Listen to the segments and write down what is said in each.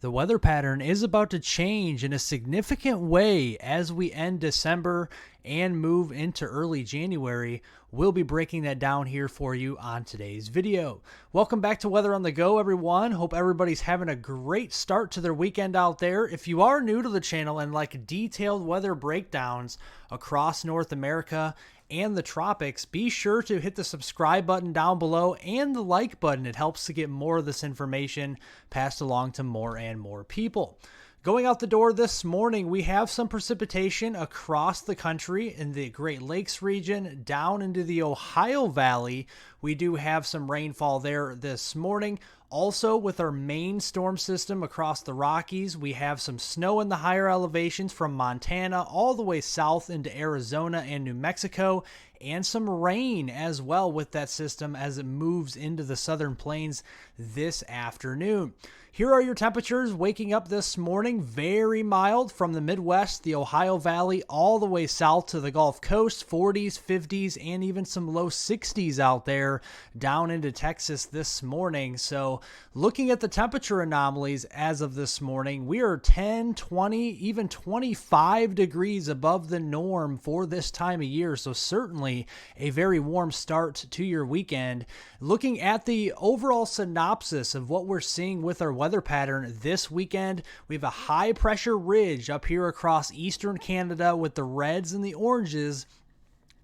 The weather pattern is about to change in a significant way as we end December and move into early January. We'll be breaking that down here for you on today's video. Welcome back to Weather on the Go, everyone. Hope everybody's having a great start to their weekend out there. If you are new to the channel and like detailed weather breakdowns across North America and the tropics, be sure to hit the subscribe button down below and the like button. It helps to get more of this information passed along to more and more people. Going out the door this morning, we have some precipitation across the country in the Great Lakes region, down into the Ohio Valley. We do have some rainfall there this morning. Also, with our main storm system across the Rockies, we have some snow in the higher elevations from Montana all the way south into Arizona and New Mexico, and some rain as well with that system as it moves into the southern plains this afternoon. Here are your temperatures waking up this morning. Very mild from the Midwest, the Ohio Valley, all the way south to the Gulf Coast, 40s, 50s, and even some low 60s out there down into Texas this morning. So looking at the temperature anomalies as of this morning, we are 10, 20, even 25 degrees above the norm for this time of year. So certainly a very warm start to your weekend. Looking at the overall synopsis of what we're seeing with our weather pattern this weekend, we have a high pressure ridge up here across eastern Canada with the reds and the oranges.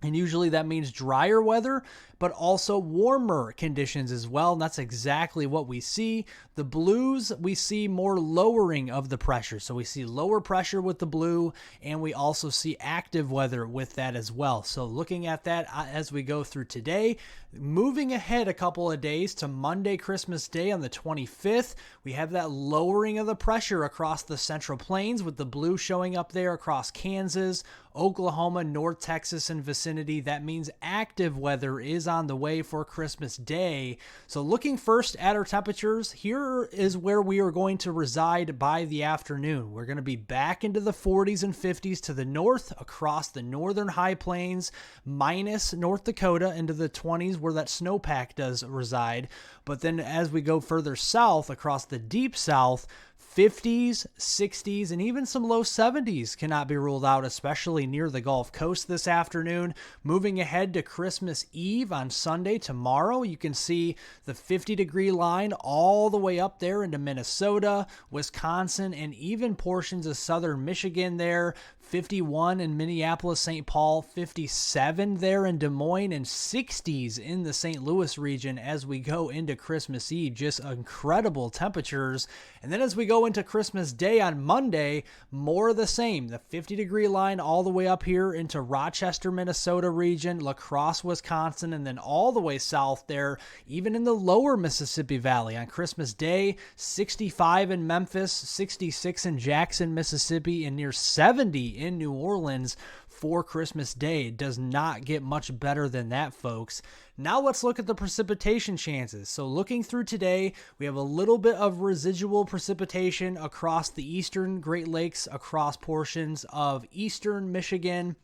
And usually that means drier weather, but also warmer conditions as well. And that's exactly what we see. The blues, we see more lowering of the pressure. So we see lower pressure with the blue, and we also see active weather with that as well. So looking at that as we go through today, moving ahead a couple of days to Monday, Christmas Day on the 25th, we have that lowering of the pressure across the Central Plains with the blue showing up there across Kansas, Oklahoma, North Texas, and vicinity. That means active weather is on the way for Christmas Day. So looking first at our temperatures, here is where we are going to reside by the afternoon. We're going to be back into the 40s and 50s to the north across the northern high plains, minus North Dakota into the 20s where that snowpack does reside. But then as we go further south across the deep south, 50s, 60s, and even some low 70s cannot be ruled out, especially near the Gulf Coast this afternoon. Moving ahead to Christmas Eve on Sunday, tomorrow, you can see the 50-degree line all the way up there into Minnesota, Wisconsin, and even portions of southern Michigan there. 51 in Minneapolis, St. Paul, 57 there in Des Moines, and 60s in the St. Louis region as we go into Christmas Eve. Just incredible temperatures. And then as we go into Christmas Day on Monday, more of the same. The 50-degree line all the way up here into Rochester, Minnesota region, La Crosse, Wisconsin, and then all the way south there, even in the lower Mississippi Valley on Christmas Day, 65 in Memphis, 66 in Jackson, Mississippi, and near 70 in New Orleans for Christmas Day. It does not get much better than that, folks. Now let's look at the precipitation chances. So looking through today, we have a little bit of residual precipitation across the eastern Great Lakes, across portions of eastern Michigan,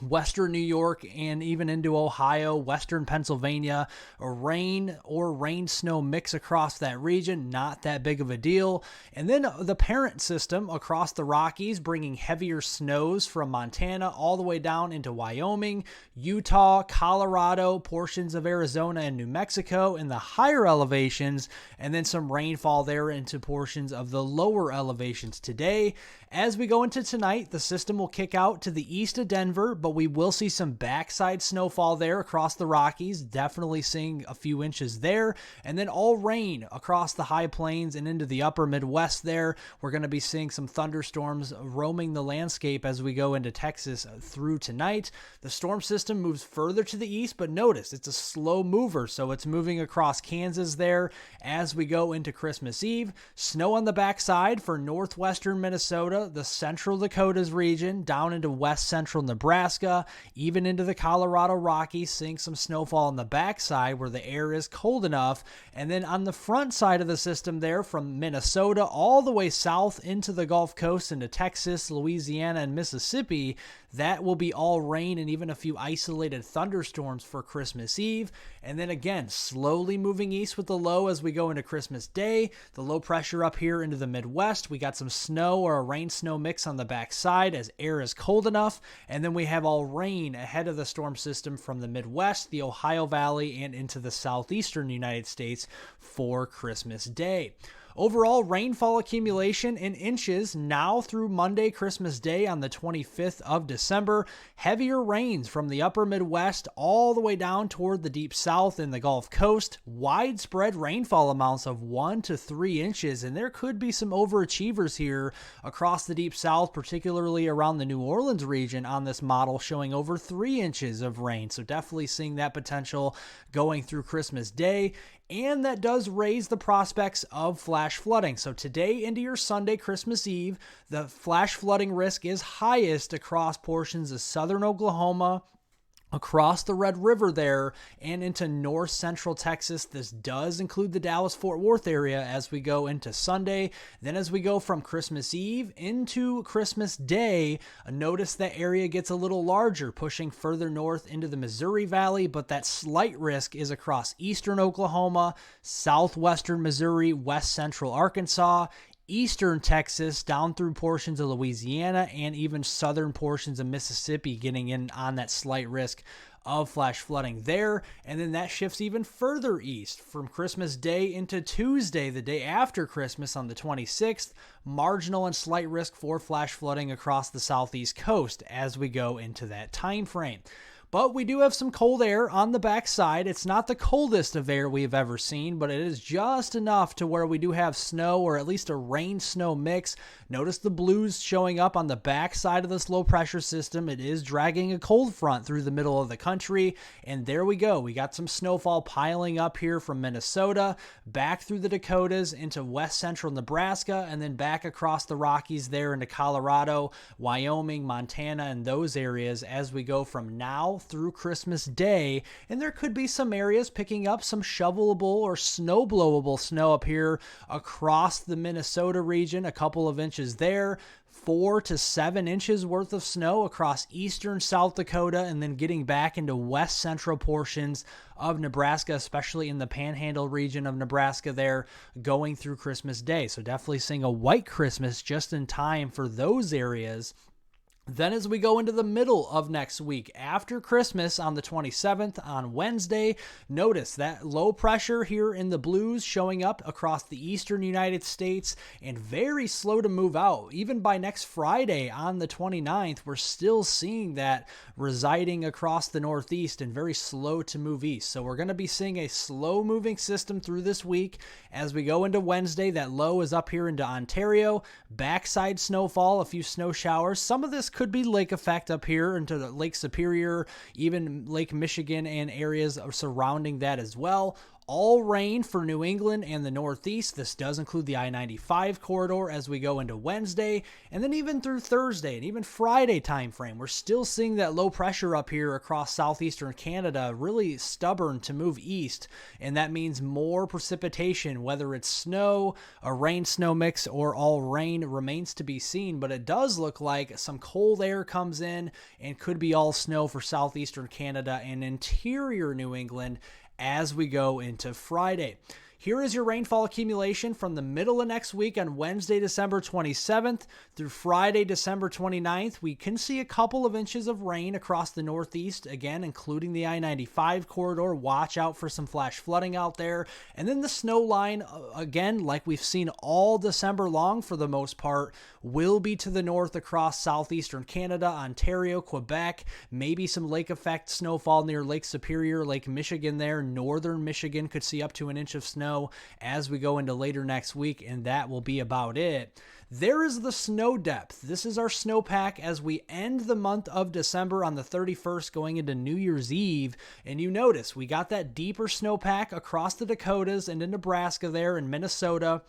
western New York, and even into Ohio, western Pennsylvania. A rain or rain snow mix across that region, not that big of a deal. And then the parent system across the Rockies, bringing heavier snows from Montana all the way down into Wyoming, Utah, Colorado, portions of Arizona and New Mexico in the higher elevations, and then some rainfall there into portions of the lower elevations today. As we go into tonight, the system will kick out to the east of Denver, but we will see some backside snowfall there across the Rockies, definitely seeing a few inches there, and then all rain across the high plains and into the upper Midwest there. We're going to be seeing some thunderstorms roaming the landscape as we go into Texas through tonight. The storm system moves further to the east, but notice it's a slow mover, so it's moving across Kansas there as we go into Christmas Eve. Snow on the backside for northwestern Minnesota, the central Dakotas region, down into west central Nebraska, Nebraska, even into the Colorado Rockies, seeing some snowfall on the backside where the air is cold enough. And then on the front side of the system there, from Minnesota all the way south into the Gulf Coast, into Texas, Louisiana, and Mississippi, that will be all rain and even a few isolated thunderstorms for Christmas Eve. And then again, slowly moving east with the low as we go into Christmas Day. The low pressure up here into the Midwest. We got some snow or a rain-snow mix on the backside as air is cold enough. And then we have all rain ahead of the storm system from the Midwest, the Ohio Valley, and into the southeastern United States for Christmas Day. Overall, rainfall accumulation in inches now through Monday, Christmas Day on the 25th of December. Heavier rains from the upper Midwest all the way down toward the deep south and the Gulf Coast. Widespread rainfall amounts of 1 to 3 inches, and there could be some overachievers here across the deep south, particularly around the New Orleans region on this model, showing over 3 inches of rain. So definitely seeing that potential going through Christmas Day. And that does raise the prospects of flash flooding. So today into your Sunday, Christmas Eve, the flash flooding risk is highest across portions of southern Oklahoma, across the Red River there, and into north central Texas. This does include the Dallas-Fort Worth area as we go into Sunday. Then as we go from Christmas Eve into Christmas Day, notice that area gets a little larger, pushing further north into the Missouri Valley, but that slight risk is across eastern Oklahoma, southwestern Missouri, west central Arkansas, eastern Texas, down through portions of Louisiana, and even southern portions of Mississippi, getting in on that slight risk of flash flooding there. And then that shifts even further east from Christmas Day into Tuesday, the day after Christmas on the 26th. Marginal and slight risk for flash flooding across the southeast coast as we go into that time frame. But we do have some cold air on the backside. It's not the coldest of air we've ever seen, but it is just enough to where we do have snow, or at least a rain-snow mix. Notice the blues showing up on the backside of this low-pressure system. It is dragging a cold front through the middle of the country, and there we go. We got some snowfall piling up here from Minnesota, back through the Dakotas into west central Nebraska, and then back across the Rockies there into Colorado, Wyoming, Montana, and those areas as we go from now through Christmas Day. And there could be some areas picking up some shovelable or snow blowable snow up here across the Minnesota region, a couple of inches there. 4 to 7 inches worth of snow across eastern South Dakota, and then getting back into west central portions of Nebraska, especially in the Panhandle region of Nebraska there, going through Christmas Day. So definitely seeing a white Christmas just in time for those areas. Then as we go into the middle of next week, after Christmas on the 27th on Wednesday, notice that low pressure here in the blues showing up across the eastern United States and very slow to move out. Even by next Friday on the 29th, we're still seeing that residing across the northeast and very slow to move east. So we're going to be seeing a slow moving system through this week. As we go into Wednesday, that low is up here into Ontario, backside snowfall, a few snow showers. Some of this could be lake effect up here into the Lake Superior, even Lake Michigan and areas surrounding that as well. All rain for New England and the Northeast. This does include the I-95 corridor as we go into Wednesday, and then even through Thursday and even Friday time frame. We're still seeing that low pressure up here across southeastern Canada, really stubborn to move east, and that means more precipitation, whether it's snow, a rain-snow mix, or all rain remains to be seen, but it does look like some cold air comes in and could be all snow for southeastern Canada and interior New England as we go into Friday. Here is your rainfall accumulation from the middle of next week on Wednesday, December 27th through Friday, December 29th. We can see a couple of inches of rain across the Northeast, again, including the I-95 corridor. Watch out for some flash flooding out there. And then the snow line, again, like we've seen all December long for the most part, will be to the north across southeastern Canada, Ontario, Quebec, maybe some lake effect snowfall near Lake Superior, Lake Michigan there. Northern Michigan could see up to an inch of snow as we go into later next week, and that will be about it. There is the snow depth. This is our snowpack as we end the month of December on the 31st going into New Year's Eve. And you notice we got that deeper snowpack across the Dakotas and in Nebraska there in Minnesota.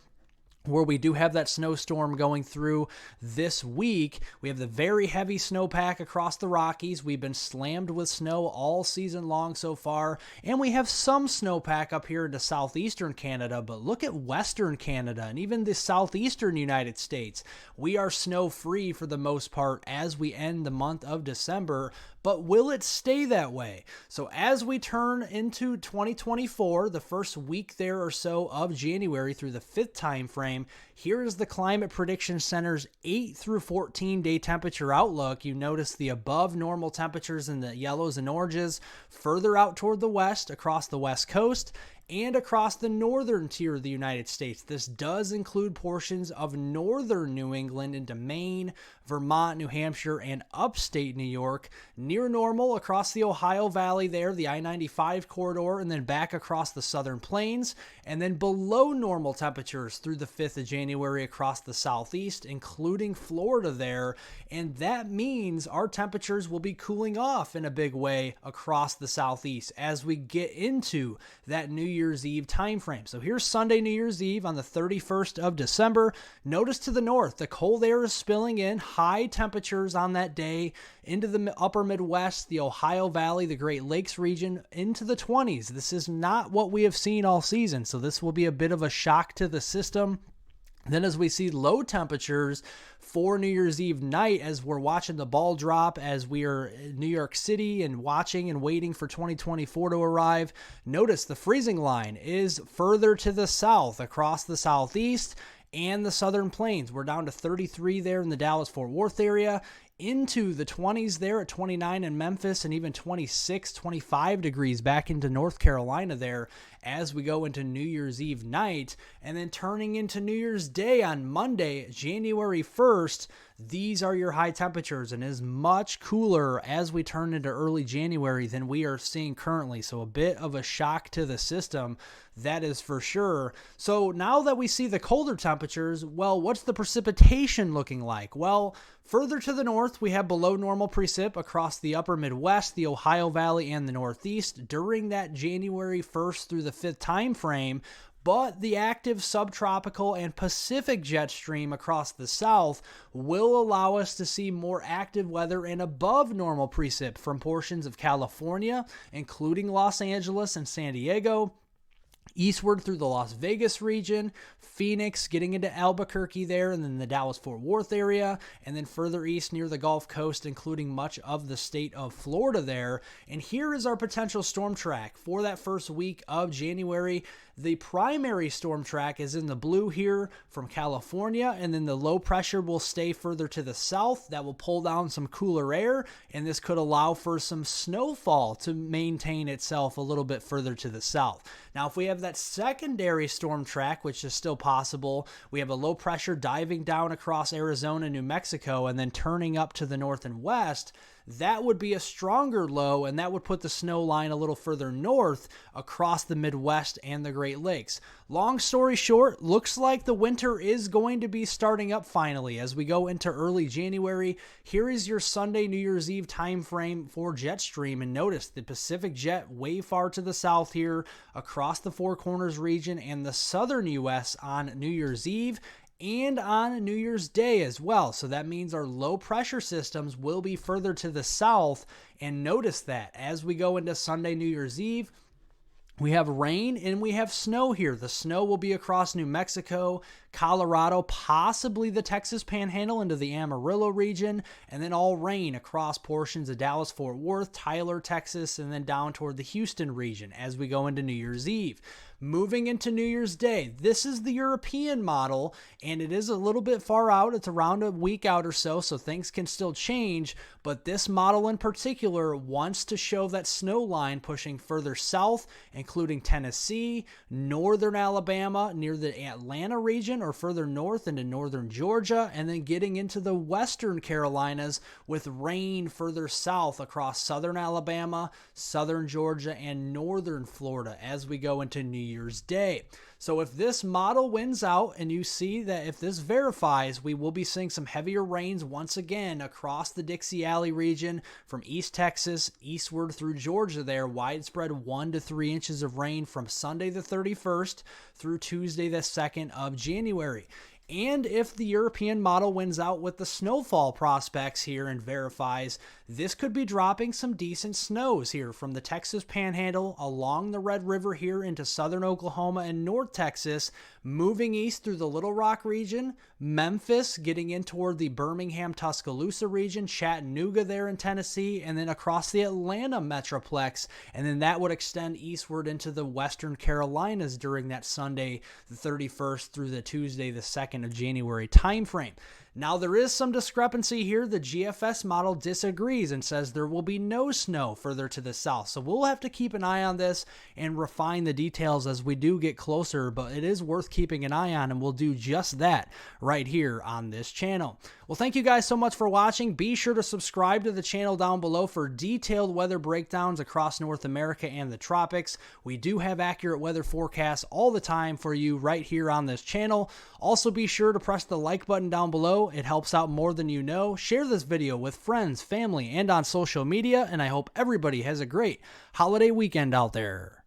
where we do have that snowstorm going through this week. We have the very heavy snowpack across the Rockies. We've been slammed with snow all season long so far, and we have some snowpack up here into southeastern Canada, but look at western Canada and even the southeastern United States. We are snow-free for the most part as we end the month of December, but will it stay that way? So as we turn into 2024, the first week there or so of January through the 5th time frame, here is the Climate Prediction Center's 8 through 14 day temperature outlook. You notice the above normal temperatures in the yellows and oranges further out toward the west across the west coast and across the northern tier of the United States. This does include portions of northern New England into Maine, Vermont, New Hampshire, and upstate New York. Near normal across the Ohio Valley there, the I-95 corridor, and then back across the southern plains, and then below normal temperatures through the 5th of January across the southeast, including Florida there. And that means our temperatures will be cooling off in a big way across the southeast as we get into that New Year's Eve time frame. So here's Sunday, New Year's Eve on the 31st of December. Notice to the north, the cold air is spilling in, high temperatures on that day into the upper Midwest, the Ohio Valley, the Great Lakes region into the 20s. This is not what we have seen all season, so this will be a bit of a shock to the system. Then as we see low temperatures for New Year's Eve night, as we're watching the ball drop, as we are in New York City and watching and waiting for 2024 to arrive, notice the freezing line is further to the south across the southeast and the southern plains. We're down to 33 there in the Dallas-Fort Worth area, into the 20s there at 29 in Memphis, and even 26, 25 degrees back into North Carolina there as we go into New Year's Eve night, and then turning into New Year's Day on Monday, January 1st. These are your high temperatures, and is much cooler as we turn into early January than we are seeing currently. So a bit of a shock to the system, that is for sure. So now that we see the colder temperatures, well, what's the precipitation looking like? Well, further to the north, we have below normal precip across the upper Midwest, the Ohio Valley, and the Northeast during that January 1st through the 5th time frame. But the active subtropical and Pacific jet stream across the south will allow us to see more active weather and above normal precip from portions of California, including Los Angeles and San Diego, eastward through the Las Vegas region, Phoenix, getting into Albuquerque there, and then the Dallas-Fort Worth area, and then further east near the Gulf Coast, including much of the state of Florida there. And here is our potential storm track for that first week of January. The primary storm track is in the blue here from California, and then the low pressure will stay further to the south. That will pull down some cooler air, and this could allow for some snowfall to maintain itself a little bit further to the south. Now, if we have that secondary storm track, which is still possible, we have a low pressure diving down across Arizona, New Mexico, and then turning up to the north and west. That would be a stronger low, and that would put the snow line a little further north across the Midwest and the Great Lakes. Long story short, looks like the winter is going to be starting up finally as we go into early January. Here is your Sunday, New Year's Eve time frame for jet stream, and notice the Pacific jet way far to the south here across the Four Corners region and the southern U.S. on New Year's Eve and on New Year's Day as well. So that means our low pressure systems will be further to the south. And notice that as we go into Sunday, New Year's Eve, we have rain and we have snow here. The snow will be across New Mexico, Colorado, possibly the Texas Panhandle into the Amarillo region, and then all rain across portions of Dallas-Fort Worth, Tyler, Texas, and then down toward the Houston region as we go into New Year's Eve. Moving into New Year's Day, this is the European model, and it is a little bit far out. It's around a week out or so things can still change, but this model in particular wants to show that snow line pushing further south, including Tennessee, northern Alabama, near the Atlanta region, or further north into northern Georgia, and then getting into the western Carolinas with rain further south across southern Alabama, southern Georgia, and northern Florida as we go into New Year's Day. So if this model wins out and you see that if this verifies, we will be seeing some heavier rains once again across the Dixie Alley region from East Texas eastward through Georgia there. Widespread 1 to 3 inches of rain from Sunday the 31st through Tuesday the 2nd of January. And if the European model wins out with the snowfall prospects here and verifies, this could be dropping some decent snows here from the Texas Panhandle along the Red River here into southern Oklahoma and North Texas, moving east through the Little Rock region, Memphis, getting in toward the Birmingham, Tuscaloosa region, Chattanooga there in Tennessee, and then across the Atlanta metroplex. And then that would extend eastward into the Western Carolinas during that Sunday, the 31st through the Tuesday, the 2nd of January timeframe. Now, there is some discrepancy here. The GFS model disagrees and says there will be no snow further to the south. So we'll have to keep an eye on this and refine the details as we do get closer, but it is worth keeping an eye on, and we'll do just that right here on this channel. Well, thank you guys so much for watching. Be sure to subscribe to the channel down below for detailed weather breakdowns across North America and the tropics. We do have accurate weather forecasts all the time for you right here on this channel. Also, be sure to press the like button down below. It helps out more than you know. Share this video with friends, family, and on social media, and I hope everybody has a great holiday weekend out there.